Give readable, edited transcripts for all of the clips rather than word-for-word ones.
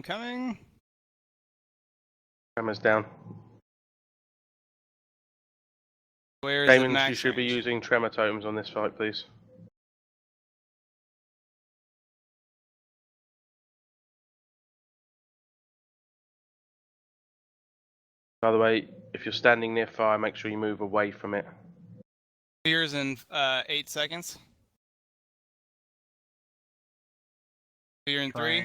coming. Tremor's down. Where is it Damon, max you should be range? using tremor totems on this fight, please. By the way, if you're standing near fire, make sure you move away from it. Spears in 8 seconds. Spear in 3.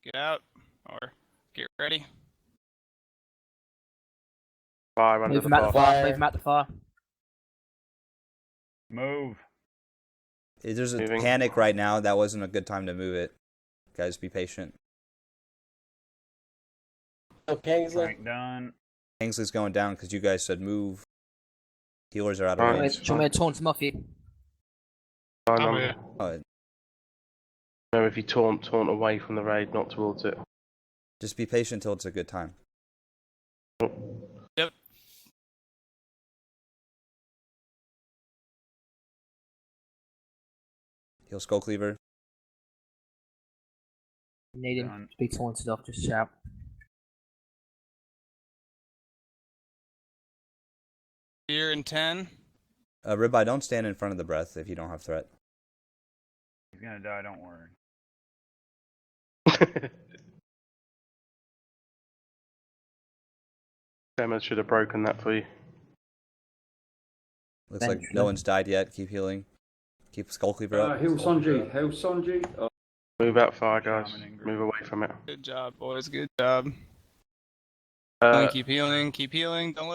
Get out. Or get ready. Fire under Move the him out the bar. far. Move him out the far. Move. There's a Moving. panic right now. That wasn't a good time to move it. Guys, be patient. Tranq done. Kingsley's going down because you guys said move. Healers are out of Right. range. Do you want me to taunt him off you? Fine, I'm here. Oh, Remember, if you taunt away from the raid, not towards it. just be patient till it's a good time. Yep. Heal Skull Cleaver. You need him Done. to be taunted off, just shout. Spear in 10. Ribeye, don't stand in front of the breath if you don't have threat. He's gonna die, don't worry. Tremor should have broken that for you. Looks like Eventually. no one's died yet. Keep healing. Keep Skull Cleaver up. Heal Sanji. Heal Sanji. Oh. Move out fire, guys. Shaman and Move away from it. Good job, boys. Good job. Uh, Keep healing. Keep healing. Don't let